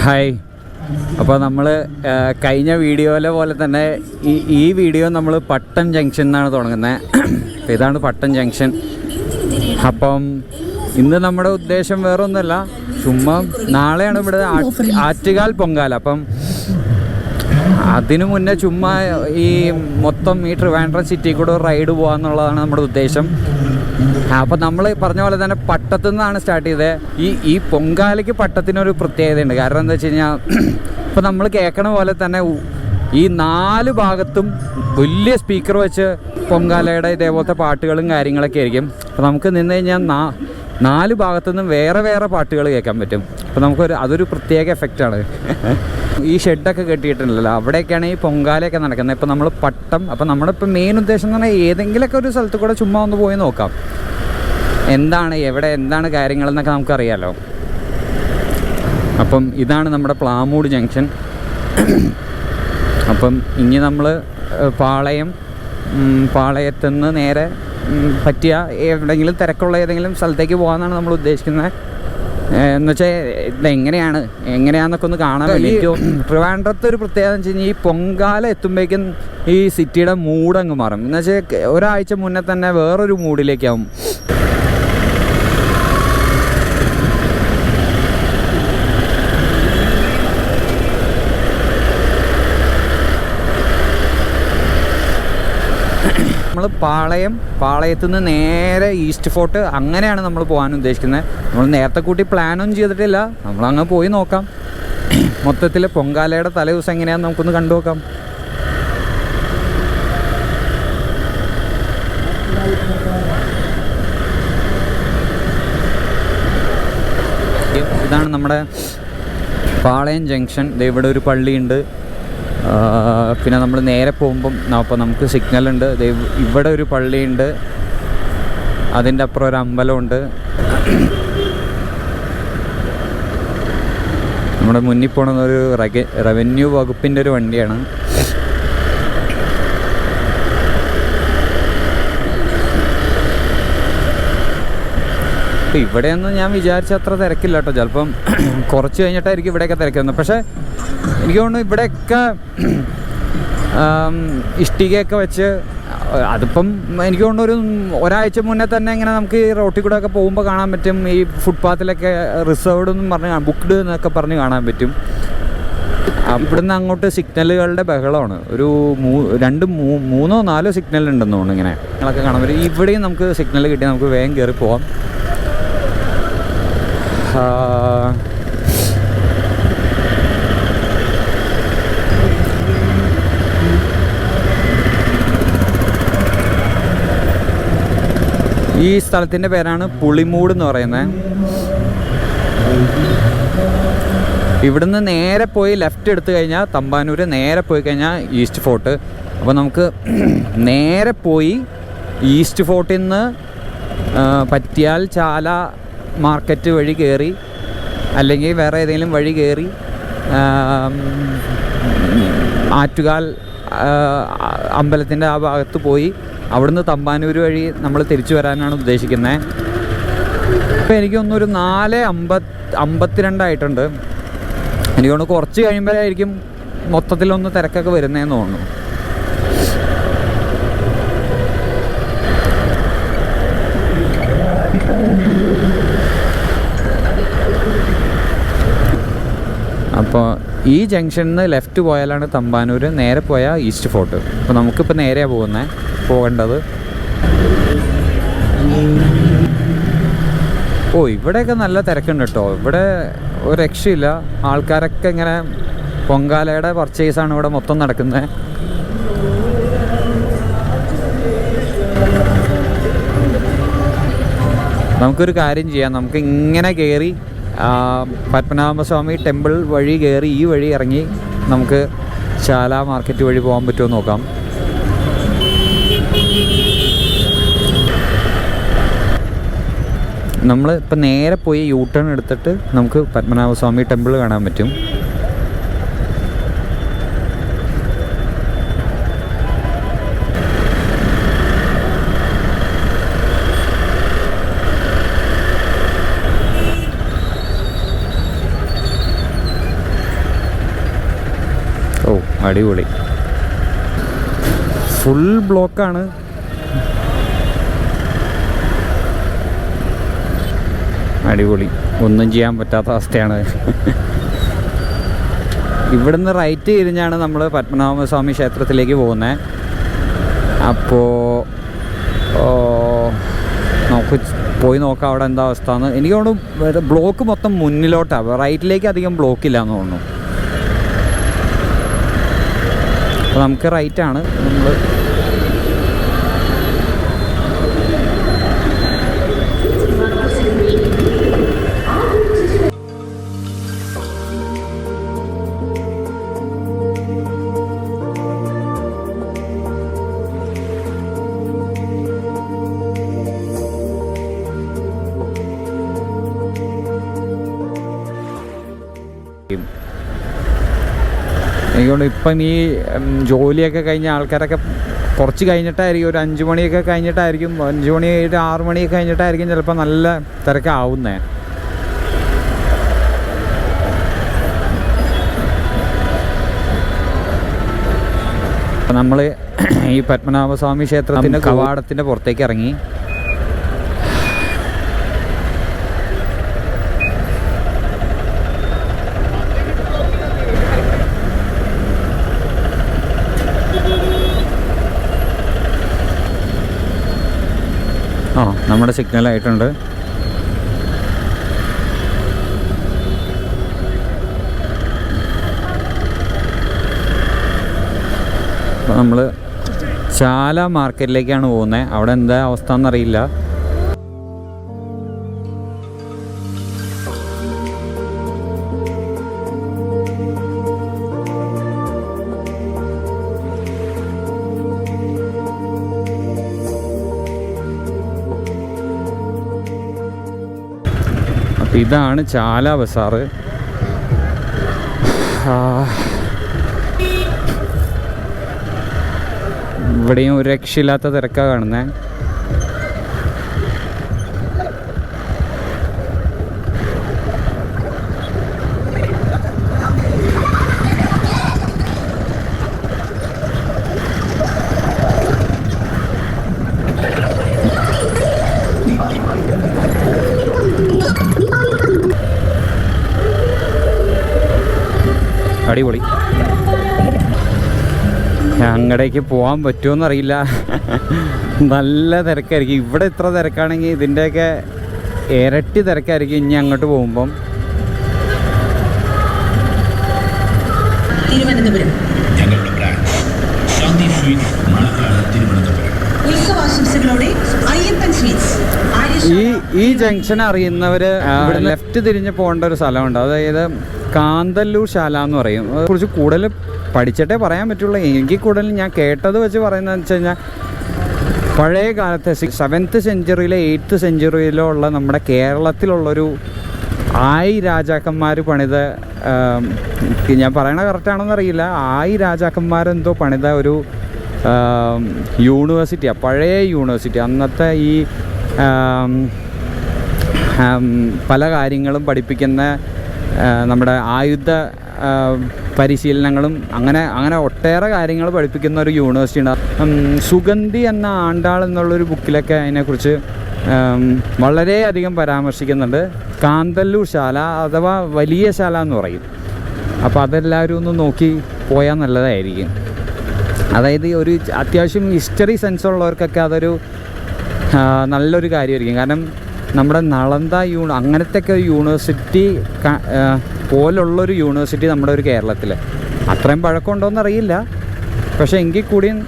Hi. അപ്പോൾ നമ്മൾ കഴിഞ്ഞ വീഡിയോയിലെ പോലെ തന്നെ ഈ വീഡിയോ നമ്മൾ പട്ടം ജംഗ്ഷൻ എന്നാണ് തുടങ്ങുന്നത്. അപ്പോൾ ഇതാണ് പട്ടം ജംഗ്ഷൻ. അപ്പം ഇന്ന് നമ്മുടെ ഉദ്ദേശം വേറൊന്നുമല്ല, ചുമ്മാ നാളെയാണ് ഇവിടെ ആറ്റുകാൽ പൊങ്കാല. അപ്പം അതിനു മുന്നേ ചുമ്മാ ഈ മൊത്തം ഈ ട്രിവാൻഡ്രം സിറ്റി കൂടെ ഒരു റൈഡ് പോകാമെന്നുള്ളതാണ് നമ്മുടെ ഉദ്ദേശം. അപ്പോൾ നമ്മൾ പറഞ്ഞ പോലെ തന്നെ പട്ടത്തു നിന്നാണ് സ്റ്റാർട്ട് ചെയ്തത്. ഈ പൊങ്കാലയ്ക്ക് പട്ടത്തിനൊരു പ്രത്യേകതയുണ്ട്. കാരണം എന്താ വെച്ച് കഴിഞ്ഞാൽ ഇപ്പോൾ നമ്മൾ കേൾക്കണ പോലെ തന്നെ ഈ 4 ഭാഗത്തും വലിയ സ്പീക്കർ വെച്ച് പൊങ്കാലയുടെ ഇതേപോലത്തെ പാട്ടുകളും കാര്യങ്ങളൊക്കെ ആയിരിക്കും. അപ്പോൾ നമുക്ക് നിന്ന് കഴിഞ്ഞാൽ 4 ഭാഗത്തു നിന്നും വേറെ വേറെ പാട്ടുകൾ കേൾക്കാൻ പറ്റും. അപ്പോൾ അതൊരു പ്രത്യേക എഫക്റ്റാണ്. ഈ ഷെഡൊക്കെ കെട്ടിയിട്ടുണ്ടല്ലോ, അവിടെയൊക്കെയാണ് ഈ പൊങ്കാലയൊക്കെ നടക്കുന്നത്. ഇപ്പോൾ നമ്മൾ പട്ടം, അപ്പോൾ നമ്മുടെ ഇപ്പോൾ മെയിൻ ഉദ്ദേശം എന്ന് പറഞ്ഞാൽ ഏതെങ്കിലുമൊക്കെ ഒരു സ്ഥലത്ത് കൂടെ ചുമ്മാ ഒന്ന് പോയി നോക്കാം, എന്താണ് കാര്യങ്ങളെന്നൊക്കെ നമുക്കറിയാമല്ലോ. അപ്പം ഇതാണ് നമ്മുടെ പ്ലാമൂട് ജംഗ്ഷൻ. അപ്പം ഇനി നമ്മൾ പാളയത്തുനിന്ന് നേരെ പറ്റിയ എവിടെയെങ്കിലും തിരക്കുള്ള ഏതെങ്കിലും സ്ഥലത്തേക്ക് പോകാമെന്നാണ് നമ്മൾ ഉദ്ദേശിക്കുന്നത്. എന്നുവെച്ചാൽ എങ്ങനെയാണെന്നൊക്കെ ഒന്ന് കാണാൻ വേണ്ടി. ട്രിവാൻഡ്രത്തെ ഒരു പ്രത്യേകത എന്ന് വെച്ച് കഴിഞ്ഞാൽ ഈ പൊങ്കാല എത്തുമ്പോഴേക്കും ഈ സിറ്റിയുടെ മൂഡ് അങ്ങ് മാറും. എന്നുവെച്ചാൽ ഒരാഴ്ച മുന്നേ തന്നെ വേറൊരു മൂഡിലേക്കാവും. നമ്മൾ പാളയത്തു നിന്ന് നേരെ ഈസ്റ്റ് ഫോർട്ട് അങ്ങനെയാണ് നമ്മൾ പോകാൻ ഉദ്ദേശിക്കുന്നത്. നമ്മൾ നേരത്തെ കൂട്ടി പ്ലാനൊന്നും ചെയ്തിട്ടില്ല, നമ്മളങ്ങ് പോയി നോക്കാം. മൊത്തത്തിൽ പൊങ്കാലയുടെ തലേദിവസം എങ്ങനെയാണെന്ന് നമുക്കൊന്ന് കണ്ടു നോക്കാം. ഇതാണ് നമ്മുടെ പാളയം ജംഗ്ഷൻ. ഇവിടെ ഒരു പള്ളിയുണ്ട്. പിന്നെ നമ്മൾ നേരെ പോകുമ്പം അപ്പോൾ നമുക്ക് സിഗ്നലുണ്ട്. ഇവിടെ ഒരു പള്ളിയുണ്ട്, അതിൻ്റെ അപ്പുറം ഒരു അമ്പലമുണ്ട്. നമ്മുടെ മുന്നിൽ പോകുന്ന ഒരു റവന്യൂ വകുപ്പിൻ്റെ ഒരു വണ്ടിയാണ്. അപ്പോൾ ഇവിടെയൊന്നും ഞാൻ വിചാരിച്ച അത്ര തിരക്കില്ല കേട്ടോ. ചിലപ്പം കുറച്ച് കഴിഞ്ഞിട്ടായിരിക്കും ഇവിടെയൊക്കെ തിരക്കുന്നത്. പക്ഷേ എനിക്ക് തോന്നുന്നു ഇവിടെയൊക്കെ ഇഷ്ടികയൊക്കെ വെച്ച്, അതിപ്പം എനിക്ക് തോന്നുന്നു ഒരാഴ്ച മുന്നേ തന്നെ ഇങ്ങനെ നമുക്ക് ഈ റോട്ടിൽ കൂടെ ഒക്കെ പോകുമ്പോൾ കാണാൻ പറ്റും. ഈ ഫുട്പാത്തിലൊക്കെ റിസർവ്ഡ് എന്നും പറഞ്ഞ് ബുക്ക്ഡ് എന്നൊക്കെ പറഞ്ഞ് കാണാൻ പറ്റും. ഇവിടുന്ന് അങ്ങോട്ട് സിഗ്നലുകളുടെ ബഹളമാണ്. ഒരു 3 or 4 സിഗ്നൽ ഉണ്ടെന്ന് തോന്നുന്നു. ഇങ്ങനെ നിങ്ങളൊക്കെ കാണാൻ പറ്റും. ഇവിടെയും നമുക്ക് സിഗ്നൽ കിട്ടി നമുക്ക് വേഗം കയറി പോവാം. ഈ സ്ഥലത്തിൻ്റെ പേരാണ് പുളിമൂട് എന്ന് പറയുന്നത്. ഇവിടുന്ന് നേരെ പോയി ലെഫ്റ്റ് എടുത്തു കഴിഞ്ഞാൽ തമ്പാനൂർ, നേരെ പോയി കഴിഞ്ഞാൽ ഈസ്റ്റ് ഫോർട്ട്. അപ്പോൾ നമുക്ക് നേരെ പോയി ഈസ്റ്റ് ഫോർട്ടിൽ നിന്ന് പറ്റിയാൽ ചാല മാർക്കറ്റ് വഴി കയറി, അല്ലെങ്കിൽ വേറെ ഏതെങ്കിലും വഴി കയറി ആറ്റുകാൽ അമ്പലത്തിൻ്റെ ആ ഭാഗത്ത് പോയി അവിടുന്ന് തമ്പാനൂർ വഴി നമ്മൾ തിരിച്ചു വരാനാണ് ഉദ്ദേശിക്കുന്നത്. ഇപ്പോൾ എനിക്കൊന്നൊരു 4:52 ആയിട്ടുണ്ട്. എനിക്ക് തോന്നുന്നു കുറച്ച് കഴിയുമ്പോഴായിരിക്കും മൊത്തത്തിലൊന്ന് തിരക്കൊക്കെ വരുന്നതെന്ന് തോന്നുന്നു. അപ്പോൾ ഈ ജംഗ്ഷനിൽ നിന്ന് ലെഫ്റ്റ് പോയാലാണ് തമ്പാനൂർ, നേരെ പോയാൽ ഈസ്റ്റ് ഫോർട്ട്. അപ്പോൾ നമുക്കിപ്പോൾ നേരെയാണ് പോകേണ്ടത്. ഇവിടെയൊക്കെ നല്ല തിരക്കുണ്ട് കേട്ടോ. ഇവിടെ ഒരു രക്ഷയില്ല. ആൾക്കാരൊക്കെ ഇങ്ങനെ പൊങ്കാലയുടെ പർച്ചേസാണ് ഇവിടെ മൊത്തം നടക്കുന്നത്. നമുക്കൊരു കാര്യം ചെയ്യാം, നമുക്ക് ഇങ്ങനെ കയറി പത്മനാഭസ്വാമി ടെമ്പിൾ വഴി കയറി ഈ വഴി ഇറങ്ങി നമുക്ക് ചാല മാർക്കറ്റ് വഴി പോകാൻ പറ്റുമോ നോക്കാം. നമ്മൾ ഇപ്പം നേരെ പോയി യൂട്ടേൺ എടുത്തിട്ട് നമുക്ക് പത്മനാഭസ്വാമി ടെമ്പിൾ കാണാൻ പറ്റും. അടിപൊളി. ഫുൾ ബ്ലോക്കാണ്. അടിപൊളി, ഒന്നും ചെയ്യാൻ പറ്റാത്ത അവസ്ഥയാണ്. ഇവിടുന്ന് റൈറ്റ് തിരിഞ്ഞാണ് നമ്മൾ പത്മനാഭസ്വാമി ക്ഷേത്രത്തിലേക്ക് പോകുന്നത്. അപ്പോൾ നമുക്ക് പോയി നോക്കാം അവിടെ എന്താ അവസ്ഥ എന്ന്. എനിക്ക് തോന്നുന്നു ബ്ലോക്ക് മൊത്തം മുന്നിലോട്ടാണ്, റൈറ്റിലേക്ക് അധികം ബ്ലോക്കില്ല എന്ന് തോന്നുന്നു. അപ്പോൾ നമുക്ക് റൈറ്റാണ് നമ്മൾ. എനിക്കൊണ്ട് ഇപ്പം ഈ ജോലിയൊക്കെ കഴിഞ്ഞ ആൾക്കാരൊക്കെ കുറച്ച് കഴിഞ്ഞിട്ടായിരിക്കും, ഒരു 5 മണിയൊക്കെ കഴിഞ്ഞിട്ടായിരിക്കും, 5 മണി 6 മണിയൊക്കെ കഴിഞ്ഞിട്ടായിരിക്കും ചിലപ്പോൾ നല്ല തിരക്കാവുന്നേ. അപ്പം നമ്മൾ ഈ പത്മനാഭസ്വാമി ക്ഷേത്രത്തിൻ്റെ കവാടത്തിൻ്റെ പുറത്തേക്ക് ഇറങ്ങി. നമ്മുടെ സിഗ്നലായിട്ടുണ്ട്. അപ്പോൾ നമ്മൾ ചാല മാർക്കറ്റിലേക്കാണ് പോകുന്നത്. അവിടെ എന്താ അവസ്ഥ എന്നറിയില്ല. ഇതാണ് ചാല ബസാറ്. ഇവിടെയും ഒരു രക്ഷയില്ലാത്ത തിരക്കാണ് കാണുന്നത്. അടിപൊളി. അങ്ങടേക്ക് പോകാൻ പറ്റുമോയെന്നറിയില്ല. നല്ല തിരക്കായിരിക്കും. ഇവിടെ ഇത്ര തിരക്കാണെങ്കിൽ ഇതിൻ്റെയൊക്കെ ഇരട്ടി തിരക്കായിരിക്കും ഇനി അങ്ങോട്ട് പോകുമ്പം. ഈ ജംഗ്ഷൻ അറിയുന്നവർ ലെഫ്റ്റ് തിരിഞ്ഞ് പോകേണ്ട ഒരു സ്ഥലമുണ്ട്. അതായത് കാന്തല്ലൂർ ശാല എന്ന് പറയും. അതിനെക്കുറിച്ച് കൂടുതൽ പഠിച്ചിട്ടേ പറയാൻ പറ്റുള്ളൂ. എനിക്ക് കൂടുതൽ ഞാൻ കേട്ടത് വെച്ച് പറയുന്നതെന്ന് വെച്ച് കഴിഞ്ഞാൽ, പഴയ കാലത്തെ 7th സെഞ്ച്വറിയിലെ 8th സെഞ്ച്വറിയിലോ ഉള്ള നമ്മുടെ കേരളത്തിലുള്ളൊരു 1000 രാജാക്കന്മാർ പണിത, ഞാൻ പറയണ കറക്റ്റാണെന്നറിയില്ല, 1000 രാജാക്കന്മാരെന്തോ പണിത ഒരു യൂണിവേഴ്സിറ്റിയാണ്, പഴയ യൂണിവേഴ്സിറ്റി. അന്നത്തെ ഈ പല കാര്യങ്ങളും പഠിപ്പിക്കുന്ന, നമ്മുടെ ആയുധ പരിശീലനങ്ങളും അങ്ങനെ ഒട്ടേറെ കാര്യങ്ങൾ പഠിപ്പിക്കുന്ന ഒരു യൂണിവേഴ്സിറ്റി ഉണ്ട്. സുഗന്ധി എന്ന ആണ്ടാൾ എന്നുള്ളൊരു ബുക്കിലൊക്കെ അതിനെക്കുറിച്ച് വളരെയധികം പരാമർശിക്കുന്നുണ്ട്. കാന്തല്ലൂർ ശാല അഥവാ വലിയ ശാല എന്ന് പറയും. അപ്പോൾ അതെല്ലാവരും ഒന്ന് നോക്കി പോയാൽ നല്ലതായിരിക്കും. അതായത് ഒരു അത്യാവശ്യം ഹിസ്റ്ററി സെൻസ് ഉള്ളവർക്കൊക്കെ അതൊരു നല്ലൊരു കാര്യമായിരിക്കും. കാരണം നമ്മുടെ നളന്ദ അങ്ങനത്തെ ഒക്കെ ഒരു യൂണിവേഴ്സിറ്റി പോലുള്ളൊരു യൂണിവേഴ്സിറ്റി നമ്മുടെ ഒരു കേരളത്തിൽ അത്രയും പഴക്കമുണ്ടോയെന്നറിയില്ല. പക്ഷേ എങ്കിൽ കൂടിയും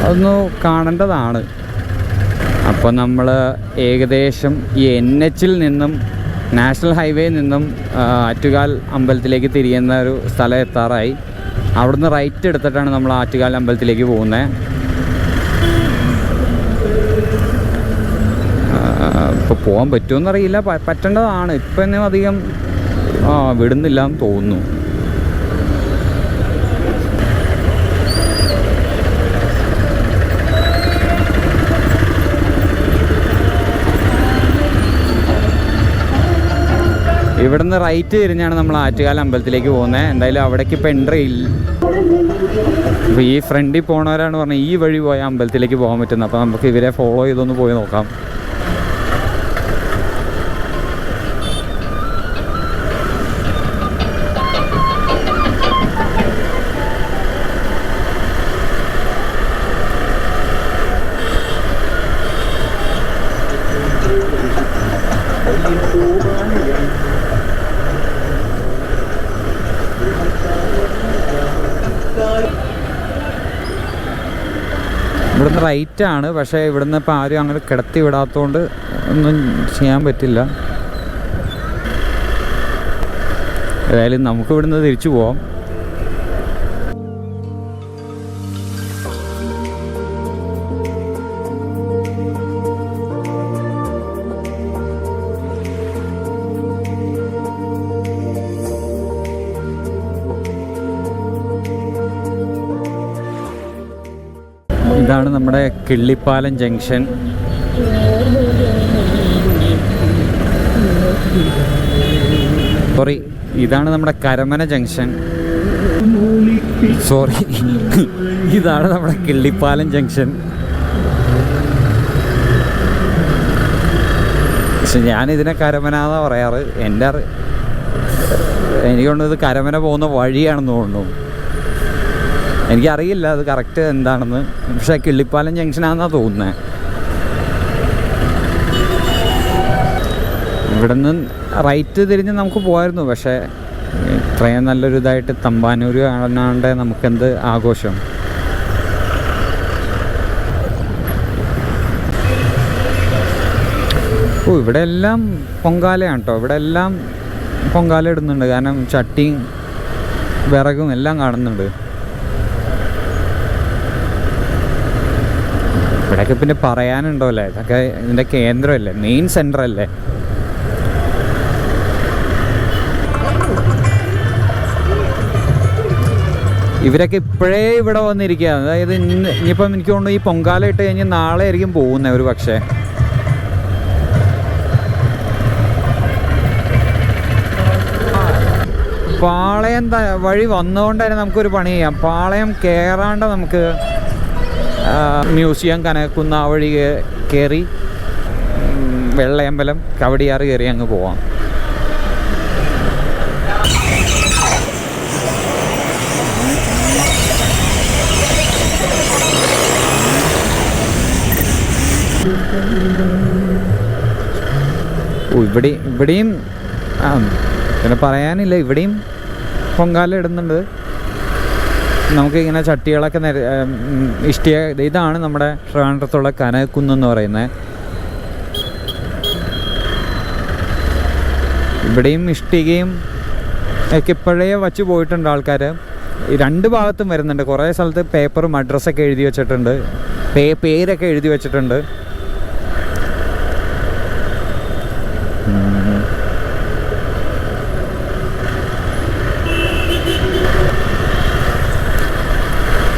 അതൊന്ന് കാണേണ്ടതാണ്. അപ്പോൾ നമ്മൾ ഏകദേശം ഈ NH നിന്നും നാഷണൽ ഹൈവേയിൽ നിന്നും ആറ്റുകാൽ അമ്പലത്തിലേക്ക് തിരിയുന്ന ഒരു സ്ഥലം എത്താറായി. അവിടുന്ന് റൈറ്റ് എടുത്തിട്ടാണ് നമ്മൾ ആറ്റുകാൽ അമ്പലത്തിലേക്ക് പോകുന്നത്. ഇപ്പോൾ പോകാൻ പറ്റുമെന്നറിയില്ല, പറ്റേണ്ടതാണ്. ഇപ്പം അധികം വിടുന്നില്ല എന്ന് തോന്നുന്നു. ഇവിടുന്ന് റൈറ്റ് തിരിഞ്ഞാണ് നമ്മൾ ആറ്റുകാൽ അമ്പലത്തിലേക്ക് പോകുന്നത്. എന്തായാലും അവിടേക്ക് ഇപ്പം എൻട്രി ഇല്ല. അപ്പോൾ ഈ ഫ്രണ്ടിൽ പോണവരാണ് പറഞ്ഞത് ഈ വഴി പോയാൽ അമ്പലത്തിലേക്ക് പോകാൻ പറ്റുന്നത്. അപ്പോൾ നമുക്ക് ഇവരെ ഫോളോ ചെയ്തൊന്ന് പോയി നോക്കാം. ഇവിടുന്ന് റൈറ്റാണ്, പക്ഷേ ഇവിടുന്ന് ഇപ്പോൾ ആരും അങ്ങനെ കിടത്തി വിടാത്തതുകൊണ്ട് ഒന്നും ചെയ്യാൻ പറ്റില്ല. ഏതായാലും നമുക്ക് ഇവിടുന്ന് തിരിച്ചു പോവാം. ഇതാണ് നമ്മുടെ കിള്ളിപ്പാലം ജംഗ്ഷൻ. സോറി, ഇതാണ് നമ്മുടെ കരമന ജംഗ്ഷൻ. സോറി, ഇതാണ് നമ്മുടെ കിള്ളിപ്പാലം ജംഗ്ഷൻ. പക്ഷെ ഞാനിതിനെ കരമന എന്നാണ് പറയാറ്. എനിക്കൊന്നും ഇത് കരമന പോകുന്ന വഴിയാണെന്ന് തോന്നുന്നു. എനിക്കറിയില്ല അത് കറക്റ്റ് എന്താണെന്ന്. പക്ഷേ കിള്ളിപ്പാലം ജംഗ്ഷനാണെന്നാണ് തോന്നുന്നത്. ഇവിടെ നിന്ന് റൈറ്റ് തിരിഞ്ഞ് നമുക്ക് പോകായിരുന്നു. പക്ഷേ ഇത്രയും നല്ലൊരു ഇതായിട്ട് തമ്പാനൂർ കാണാണ്ട് നമുക്കെന്ത് ആഘോഷം. ഓ, ഇവിടെ എല്ലാം പൊങ്കാലയാണ് കേട്ടോ. ഇവിടെ എല്ലാം പൊങ്കാല ഇടുന്നുണ്ട്. കാരണം ചട്ടിയും വിറകും എല്ലാം കാണുന്നുണ്ട്. ഇവിടെയൊക്കെ പിന്നെ പറയാനുണ്ടോ അല്ലേ, ഇതൊക്കെ ഇതിൻ്റെ കേന്ദ്രമല്ലേ, മെയിൻ സെൻറ്റർ അല്ലേ. ഇവരൊക്കെ ഇപ്പോഴേ ഇവിടെ വന്നിരിക്കുക. അതായത് ഇനിയിപ്പം എനിക്ക് തോന്നുന്നു ഈ പൊങ്കാല ഇട്ട് കഴിഞ്ഞ് നാളെ ആയിരിക്കും പോകുന്നത് ഒരു പക്ഷേ. പാളയം വഴി വന്നുകൊണ്ട് തന്നെ നമുക്കൊരു പണി ചെയ്യാം. പാളയം കയറാണ്ട് നമുക്ക് മ്യൂസിയം കനകുന്ന ആ വഴി കയറി വെള്ളയമ്പലം കവടിയാറ് കയറി അങ്ങ് പോവാം. ഇവിടെയും പിന്നെ പറയാനില്ല, ഇവിടെയും പൊങ്കാല ഇടുന്നുണ്ട്. നമുക്കിങ്ങനെ ചട്ടികളൊക്കെ ഇഷ്ടിക. ഇതാണ് നമ്മുടെ ട്രിവാൻഡ്രത്തുള്ള കനകുന്നെന്ന് പറയുന്നത്. ഇവിടെയും ഇഷ്ടികയും ഒക്കെ ഇപ്പോഴേ വച്ച് പോയിട്ടുണ്ട് ആൾക്കാർ. രണ്ട് ഭാഗത്തും വരുന്നുണ്ട്. കുറേ സ്ഥലത്ത് പേപ്പറും അഡ്രസ്സൊക്കെ എഴുതി വെച്ചിട്ടുണ്ട്, പേരൊക്കെ എഴുതി വെച്ചിട്ടുണ്ട്.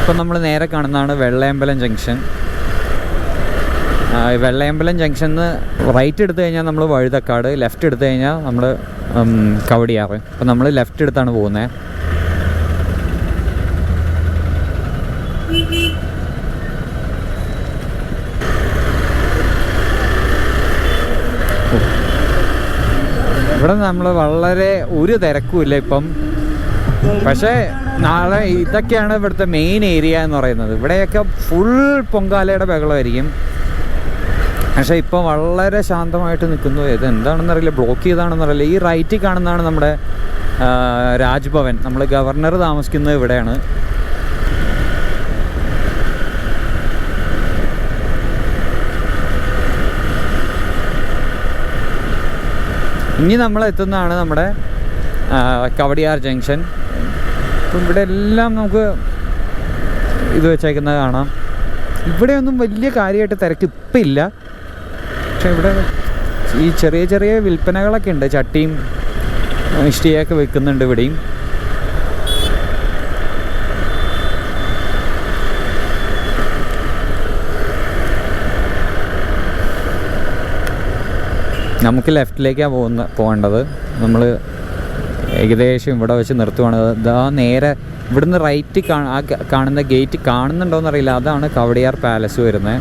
ഇപ്പം നമ്മൾ നേരെ കാണുന്നതാണ് വെള്ളയമ്പലം ജംഗ്ഷൻ. വെള്ളയമ്പലം ജംഗ്ഷനിൽ റൈറ്റ് എടുത്തു കഴിഞ്ഞാൽ നമ്മൾ വഴുതക്കാട്, ലെഫ്റ്റ് എടുത്തു കഴിഞ്ഞാൽ നമ്മൾ കവടിയാറ്. അപ്പം നമ്മൾ ലെഫ്റ്റ് എടുത്താണ് പോകുന്നത്. ഇവിടെ നമ്മൾ വളരെ ഒരു തിരക്കുമില്ല ഇപ്പം. പക്ഷേ നാളെ ഇതൊക്കെയാണ് ഇവിടുത്തെ മെയിൻ ഏരിയ എന്ന് പറയുന്നത്. ഇവിടെയൊക്കെ ഫുൾ പൊങ്കാലയുടെ ബഹളമായിരിക്കും. പക്ഷേ ഇപ്പോൾ വളരെ ശാന്തമായിട്ട് നിൽക്കുന്നു. ഇത് എന്താണെന്നറിയില്ല, ബ്ലോക്ക് ചെയ്താണെന്നറിയില്ല. ഈ റൈറ്റിൽ കാണുന്നതാണ് നമ്മുടെ രാജ്ഭവൻ. നമ്മൾ ഗവർണർ താമസിക്കുന്നത് ഇവിടെയാണ്. ഇനി നമ്മൾ എത്തുന്നതാണ് നമ്മുടെ കവടിയാർ ജംഗ്ഷൻ. അപ്പം ഇവിടെ എല്ലാം നമുക്ക് ഇത് വെച്ചേക്കുന്നത് കാണാം. ഇവിടെയൊന്നും വലിയ കാര്യമായിട്ട് തിരക്ക് ഇപ്പം ഇല്ല. പക്ഷെ ഇവിടെ ഈ ചെറിയ ചെറിയ വിൽപ്പനകളൊക്കെ ഉണ്ട്. ചട്ടിയും ഇഷ്ടിയൊക്കെ വെക്കുന്നുണ്ട് ഇവിടെയും. നമുക്ക് ലെഫ്റ്റിലേക്കാണ് പോകേണ്ടത്. നമ്മൾ ഏകദേശം ഇവിടെ വെച്ച് നിർത്തുവാണ്. ഇതാ നേരെ ഇവിടുന്ന് റൈറ്റ് കാണുന്ന ഗേറ്റ് കാണുന്നുണ്ടോയെന്നറിയില്ല, അതാണ് കവടിയാർ പാലസ് വരുന്നത്.